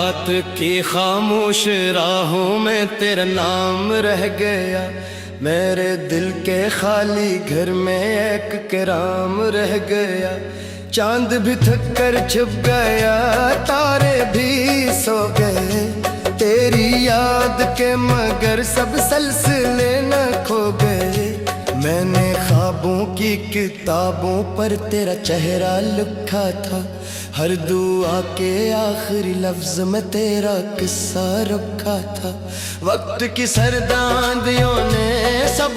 रात की खामोश राहों में तेरा नाम रह गया। मेरे दिल के खाली घर में एक किराम रह गया। चांद भी थक कर छुप गया, तारे भी सो गए तेरी याद के, मगर सब सिलसिले न खो गए। मैंने ख्वाबों की किताबों पर तेरा चेहरा लिखा था, हर दुआ के आखिरी लफ्ज में तेरा किस्सा रखा था। वक्त की सरदांदियों ने सब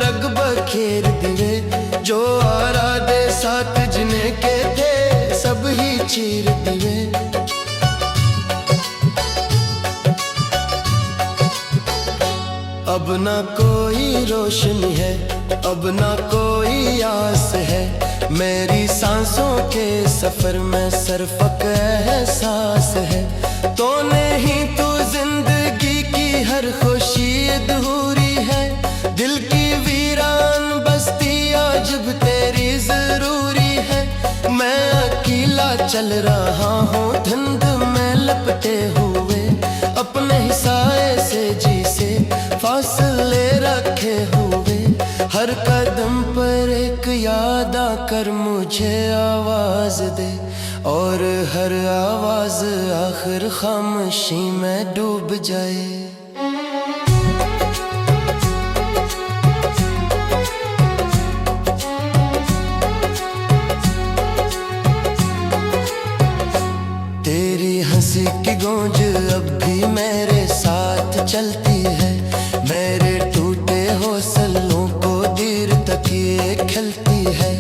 रग बखेर दिए, जो आरादे साथ जिने के थे सब ही चीर दिए। अब ना कोई रोशनी है, अब ना कोई आस है, मेरी सांसों के सफर में सिर्फ एहसास है। तो नहीं तो जिंदगी की हर खुशी अधूरी है, दिल की वीरान बस्ती आज भी तेरी जरूरी है। मैं अकेला चल रहा हूँ धुंध में लपटे हुए, अपने ही साए से जी से फासले रखे हुए। हर कदम पर एक याद आकर मुझे आवाज दे, और हर आवाज आखिर खामोशी में डूब जाए। तेरी हंसी की गूंज अब भी मेरे साथ चलती है, मेरे टूटे हौसलों को देर तक ये खिलती है।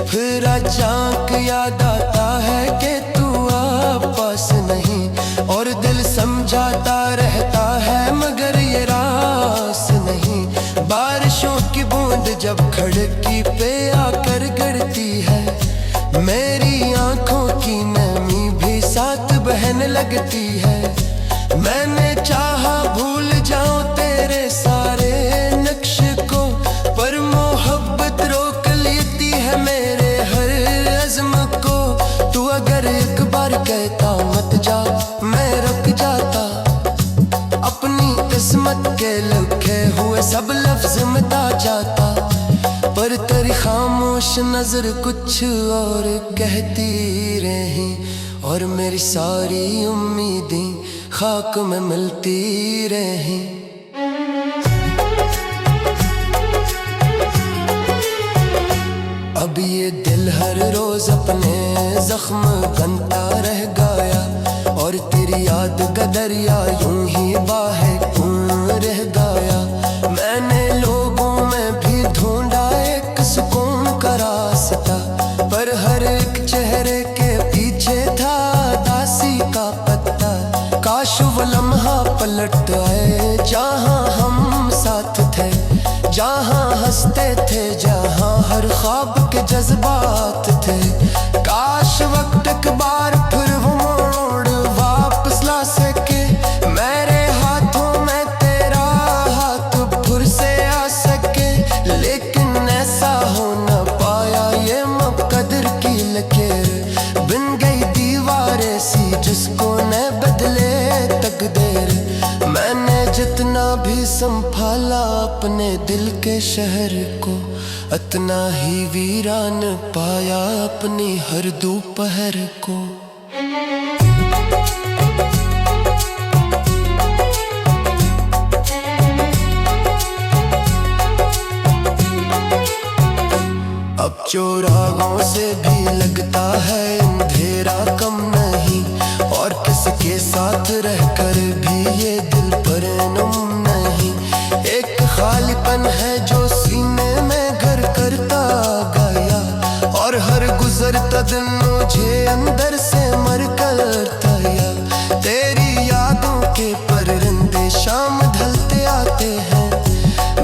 फिर अचानक याद आता है कि तू आप पास नहीं, और दिल समझाता रहता है मगर ये रास नहीं। बारिशों की बूंद जब खिड़की पे आकर गिरती है, मेरी आंखों की नमी भी साथ बहने लगती है। मैंने चाहा भूल जाऊं तेरे सारे नक्श को, पर मोहब्बत रोक लेती है मेरे हर अज़्म को। तू अगर एक बार कहता मत जा, मैं रुक जाता, अपनी किस्मत के लिखे हुए सब लफ्ज मिटा जाता। पर तेरी खामोश नजर कुछ और कहती रही, और मेरी सारी उम्मीदें खाक में मिलती रही। अब ये दिल हर रोज अपने जख्म बनता रह गया, और तेरी याद का दरिया यूं ही बाहे रह गया। मैंने लोगों में भी ढूंढा एक सुकून का रास्ता, पर हर एक चेहरे के पीछे था दासी का पत्ता। काश वो लम्हा पलट आए जहाँ हम साथ थे, जहाँ हंसते थे, जहाँ हर ख्वाब के जज्बात थे। काश वक्त एक बार फिर वो मोड़ वापस ला सके, मेरे हाथों में तेरा हाथ फिर से आ सके। लेकिन ऐसा हो न पाया, ये मुकद्दर की लकीर बन गई दीवार ऐसी जिसको न बदले तकदीर। मैंने जितना भी संभाला अपने दिल के शहर को, इतना ही वीरान पाया अपनी हर दोपहर को। अब चौराहों से भी लगता है अंधेरा कम नहीं, और किसके साथ रहकर भी ये दिल पर नम नहीं। एक खालीपन है जो सीने में घर करता गया, और हर गुजरता दिन मुझे अंदर से मर करता गया। तेरी यादों के परिंदे शाम ढलते आते हैं,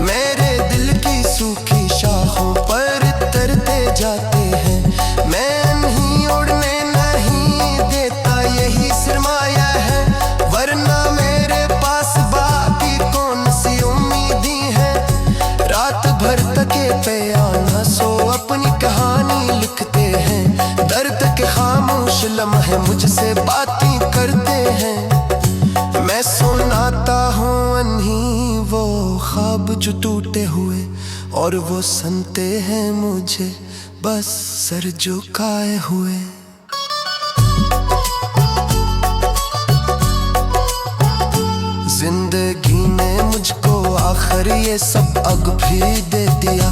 मेरे दिल की सूखी शाखों पर तरते जाते हैं। मैं नहीं उड़ने नहीं देता, यही सरमाया है, वरना मेरे पास बाकी कौन सी उम्मीदें हैं। रात भर तके पे आना सो अपनी कहानी लिखते हैं, दर्द के खामोश लम्हे मुझसे बातें करते हैं। नहीं वो ख्वाब जो टूटे हुए, और वो सुनते हैं मुझे बस सर झुकाए हुए। जिंदगी ने मुझको आखिर ये सब अग भी दे दिया,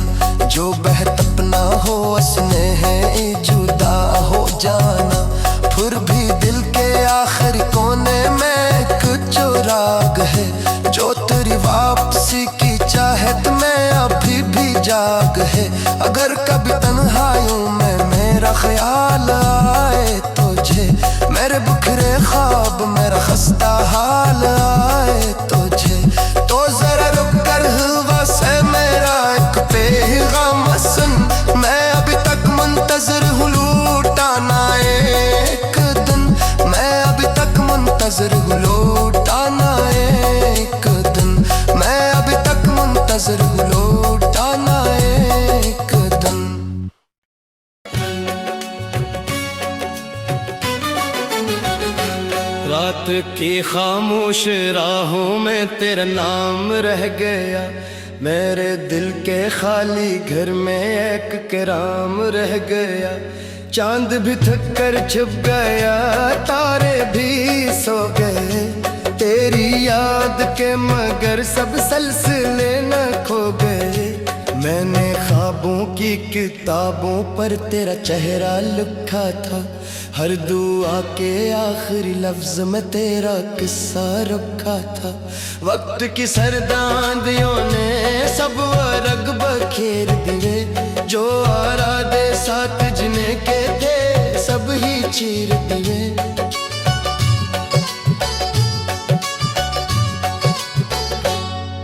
जो बेहतर ना हो उसने है जुदा हो जाना। फिर भी दिल के आखिरी कोने में कुछ राग है, जो तेरी वापसी की चाहत में अभी भी जाग है। अगर कभी तन्हाइयों में मेरा ख्याल आए तुझे, मेरे बिखरे ख्वाब मेरा खस्ता हाल आए तुझे, तो जरा रुक कर हुआ से मेरा एक पैगाम सुन। मैं अभी तक मुंतजर हूँ लौटाना एक दिन, मैं अभी तक मुंतजर हूँ लौटाना एक दिन, मैं अभी तक मुंतजर हूँ लौटाना एक दिन। रात की खामोश राहों में तेरा नाम रह गया, मेरे दिल के खाली घर में एक किराम रह गया। चांद भी थक कर छुप गया, तारे भी सो गए, तेरी याद के मगर सब सिलसिले न खो गए। मैंने ख्वाबों की किताबों पर तेरा चेहरा लिखा था, हर दुआ के आखिरी लफ्ज में तेरा किस्सा रखा था। वक्त की सरदांदियों ने सब रग बखेर दिए, जो आरादे साथ जिने के थे सब ही चीर दिए।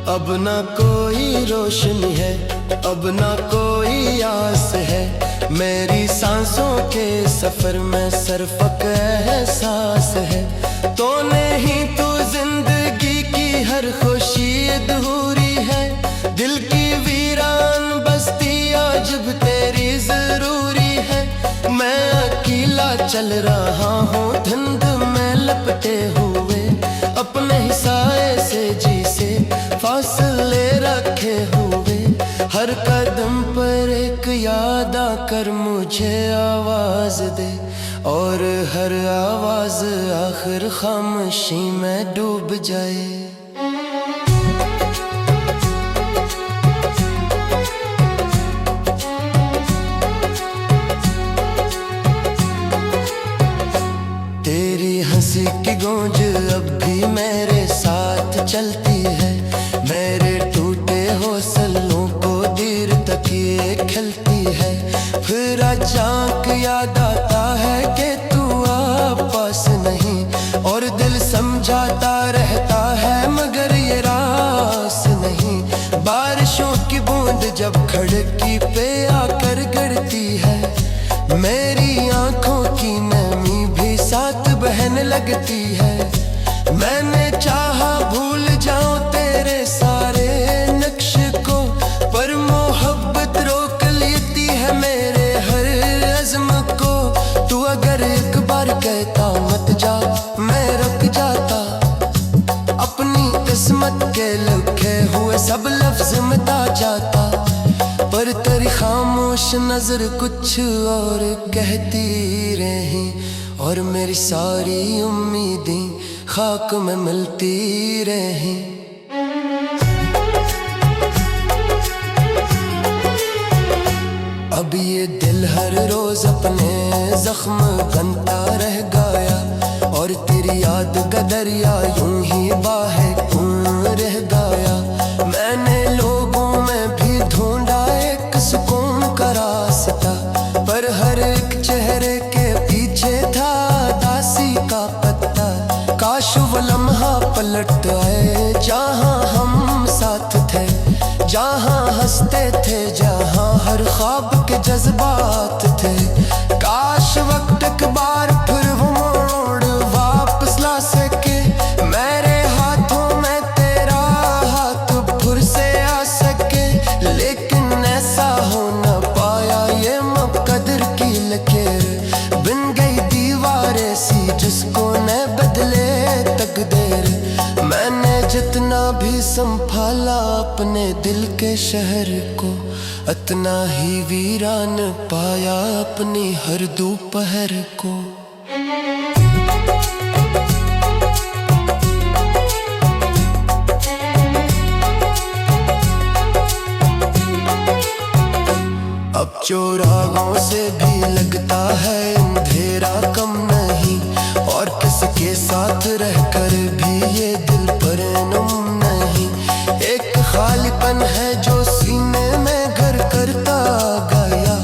अब ना कोई रोशनी है, अब ना कोई आस है, मेरी सांसों के सफर में सिर्फ एहसास है। तो नहीं तू जिंदगी की हर खुशी अधूरी है, दिल की वीरान बस्ती आज भी तेरी जरूरी है। मैं अकेला चल रहा हूँ धुंध में लपटे हुए, अपने ही साए से जी से फासले रखे हुए। हर कदम पर एक याद आकर मुझे आवाज दे, और हर आवाज आखिर खामोशी में डूब जाए। तेरी हंसी की गूंज अब भी मेरे साथ चलती है, मेरे टूटे हौसलों को देर तक ये खिलती है। फिर अचानक याद आता है कि तू पास नहीं, और दिल समझाता रहता है मगर ये रास नहीं। बारिशों की बूंद जब खिड़की पे आकर गिरती है, मेरी आंखों की नमी भी साथ बहने लगती है। मैंने चाहा भूल जाऊं तेरे सारे नक्श को, पर मोहब्बत रोक लेती है मेरे हर अज़्म को। तू अगर एक बार कहता मत जा, मैं रुक जाता, अपनी किस्मत के लिखे हुए सब लफ्ज मिटा जाता। पर तेरी खामोश नजर कुछ और कहती रही, और मेरी सारी उम्मीदें खाक में मिलती रही। अब ये दिल हर रोज अपने जख्म बनता रह गया, और तेरी याद का दरिया यूं ही बाहे रह गया। मैंने लोगों में भी ढूंढा एक सुकून का रास्ता, पर हर एक चेहरे के पीछे था दासी का पत्ता। काश वो लम्हा पलट आए जहाँ हम साथ थे, जहाँ हंसते थे, जहाँ हर ख्वाब के जज्बात थे। काश वक्त एक बार फिर वो मोड़ वापस ला सके, मेरे हाथों में तेरा हाथ फिर से आ सके। लेकिन ऐसा हो न पाया, ये मुकद्दर की लकीर बन गई दीवारें सी जिसको न बदले तकदीर। मैंने जितना भी संभाला अपने दिल के शहर को, इतना ही वीरान पाया अपनी हर दोपहर को। अब चौराहों से भी लगता है अंधेरा कम नहीं, और किसके साथ रहकर भी ये दिल परनुम नहीं। एक खालीपन है जो सीने में घर करता गया,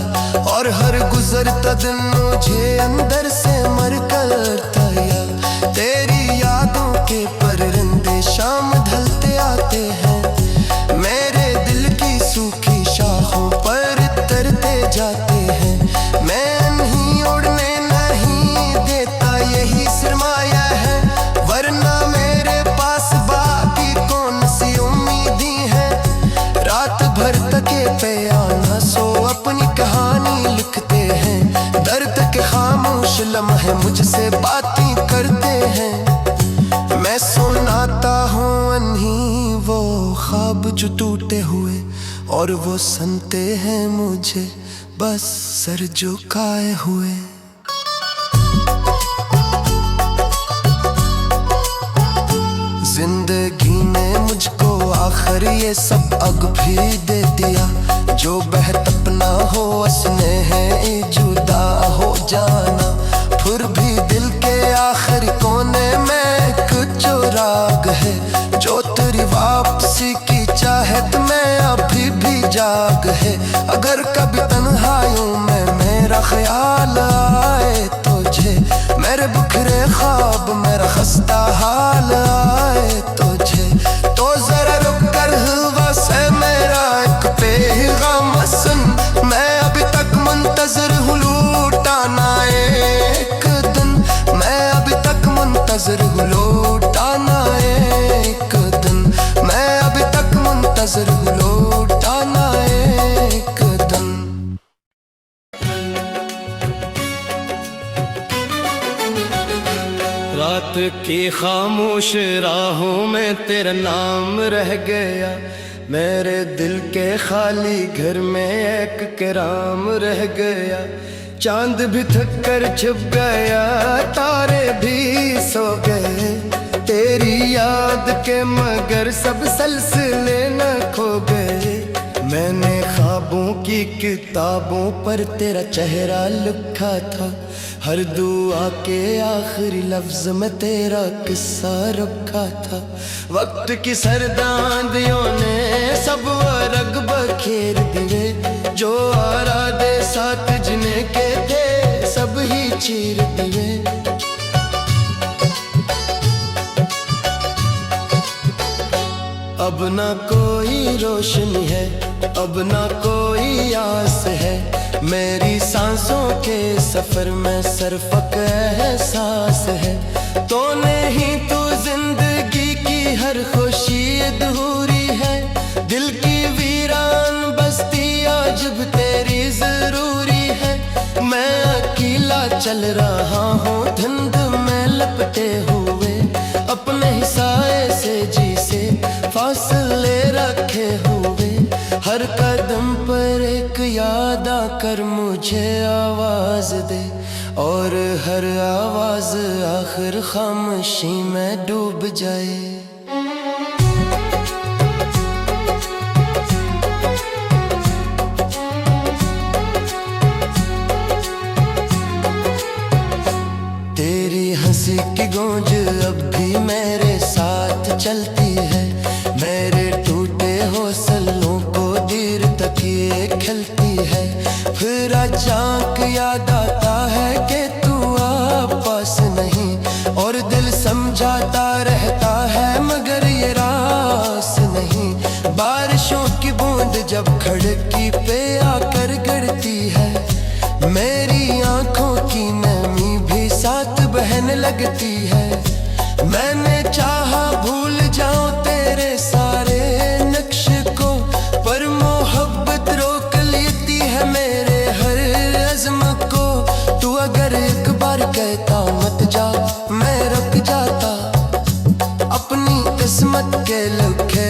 और हर गुजरता दिन मुझे अंदर से मर करता गया। तेरी यादों के परिंदे शाम ढलते आते हैं, मेरे दिल की सूखी शाखों पर तरते जाते हैं। मैं नहीं उड़ने नहीं देता, यही सरमाया है, वरना मेरे पास बाकी कौन सी उम्मीदी है। रात भर तके पे आना सो अपनी कहानी लिखते हैं, दर्द के खामोश लम्हे मुझसे बातें करते हैं। मैं सुनाता हूँ अनही वो ख्वाब जो टूटे हुए, और वो सुनते हैं मुझे बस सर झुकाए हुए। जिंदगी ने मुझको आखिर ये सब अग भी दे दिया, जो बेहतपना हो उसने है जुदा हो जाना। फिर भी दिल के आखिर कोने में कुछ राग है, जो तेरी वापसी की चाहत में अभी भी जाग है। अगर कभी तन्हाइयों में मेरा ख्याल आए तुझे, मेरे बिखरे ख्वाब मेरा खस्ता हाल आए तुझे, तो जरा रुक कर हवा से मेरा एक पैगाम सुन। मैं अभी तक मुंतजर हूँ लौटाना एक दिन, मैं अभी तक मुंतजर हूँ लौटाना एक दिन, मैं अभी तक मुंतजर हूँ लौटाना एक दिन। रात की खामोश राहों में तेरा नाम रह गया, मेरे दिल के खाली घर में एक किराम रह गया। चांद भी थक कर छुप गया, तारे भी सो गए, तेरी याद के मगर सब सिलसिले न खो गए। मैंने ख्वाबों की किताबों पर तेरा चेहरा लिखा था, हर दुआ के आखिरी लफ्ज में तेरा किस्सा रखा था। वक्त की सरदांदियों ने सब रग बखेर दिए, जो आरादे साथ जिने के थे सब ही चीर दिए। अब ना कोई रोशनी है, अब ना कोई आस है, मेरी सांसों के सफर में सिर्फ एहसास है। तो नहीं तू जिंदगी की हर खुशी अधूरी है, दिल की वीरान बस्ती आज भी तेरी जरूरी है। मैं अकेला चल रहा हूँ धुंध में लपटे हुए, अपने ही साए से जी से फासले रखे हुए। हर कदम पर एक याद आकर मुझे आवाज दे, और हर आवाज आखिर खामोशी में डूब जाए। तेरी हंसी की गूंज अब भी मेरे साथ चलती है, मेरे टूटे हौसलों को देर तक ये खिलती है। फिर अचानक याद आता है कि तू पास नहीं, और दिल समझाता रहता है मगर ये रास नहीं। बारिशों की बूंद जब खिड़की पे आकर गिरती है, मेरी आंखों की नमी भी साथ बहने लगती है। मैंने चाहा भूल जाऊं तेरे सारे नक्श को, पर मोहब्बत रोक लेती है मेरे हर अज़्म को। तू अगर एक बार कहता मत जा, मैं रुक जाता, अपनी किस्मत के लिखे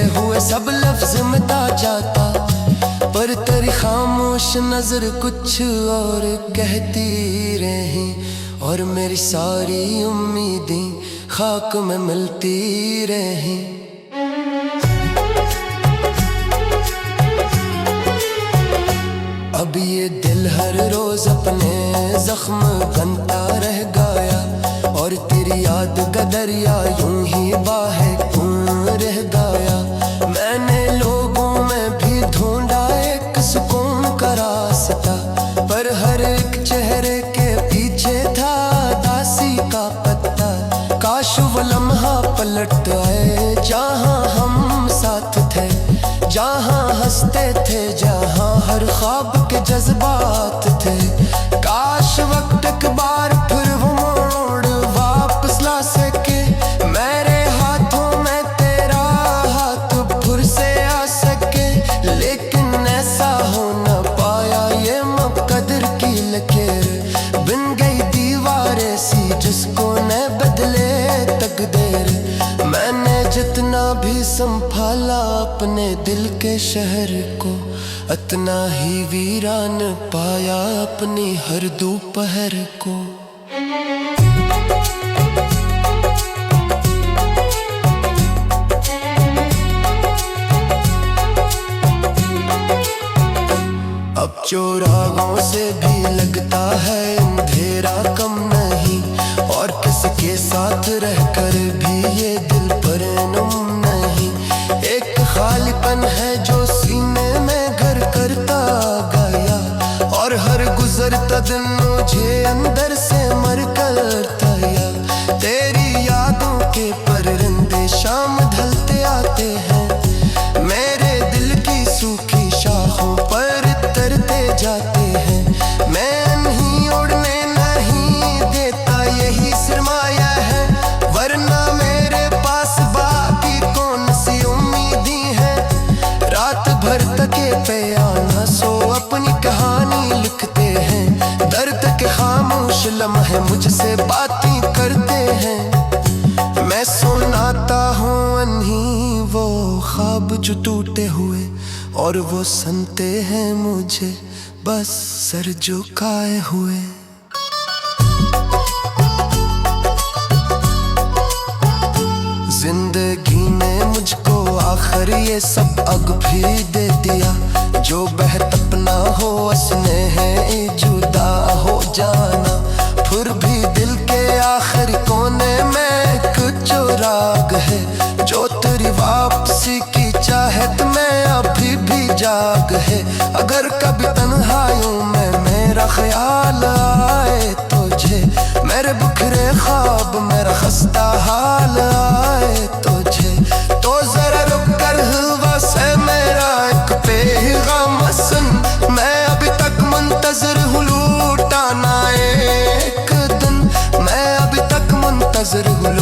नजर कुछ और कहती रही, और मेरी सारी उम्मीदें खाक में मिलती रही। अब ये दिल हर रोज अपने जख्म बनता रह गया, और तेरी याद का दरिया यूं ही बाहे रह गया। मैंने लोगों में भी ढूंढा एक सुकून का रास्ता, पर हर एक चेहरे के पीछे था दासी का पत्ता। काश वो लम्हा पलट आए जहाँ हम साथ थे, जहाँ हंसते थे, जहाँ हर ख्वाब के जज्बात थे। काश वक्त एक बार फिर वो मोड़ वापस ला सके, मेरे हाथों में तेरा हाथ फिर से आ सके। लेकिन ऐसा हो न पाया, ये मुकद्दर की लकीर बन गई दीवार ऐसी जिसको न बदले तकदीर। मैंने जितना भी संभाला अपने दिल के शहर को, इतना ही वीरान पाया अपनी हर दोपहर को। अब चौराहों से भी लगता है अंधेरा कम नहीं, और किसके साथ रहकर भी ये दिल पर नुम नहीं। एक खालीपन है जो सीने में घर करता गया, और हर गुजरता दिन मुझे अंदर से मर करता गया। तेरी यादों के परिंदे शाम ढलते आते हैं, मेरे दिल की सूखी शाखों पर तरते जाते हैं। मैं नहीं उड़ने नहीं देता, यही सरमाया है, वरना मेरे पास बाकी कौन सी उम्मीदें हैं। रात भर तके पे आना सो अपनी कहानी लिखते हैं, दर्द के खामोश लम्हे मुझसे बातें करते हैं। मैं सुनाता हूँ अनही वो ख्वाब जो टूटे हुए, और वो सुनते हैं मुझे बस सर झुकाए हुए। जिंदगी ने मुझको आखिर ये सब अग भी दे दिया, जो बेहद अपना हो उसने है जुदा हो जाना। फिर भी दिल के आखिर कोने में कुछ राग है, जो तेरी वापसी की चाहत में अभी भी जाग है। अगर कभी तन्हाइयों में मेरा ख्याल आए तुझे, मेरे बिखरे ख्वाब मेरा खस्ता हाल आए तुझे, तो जरा रुक कर हवा से मेरा एक पैगाम सुन। मैं अभी तक मुंतजर हूँ लौटाना एक दिन, मैं अभी तक मुंतजर हूँ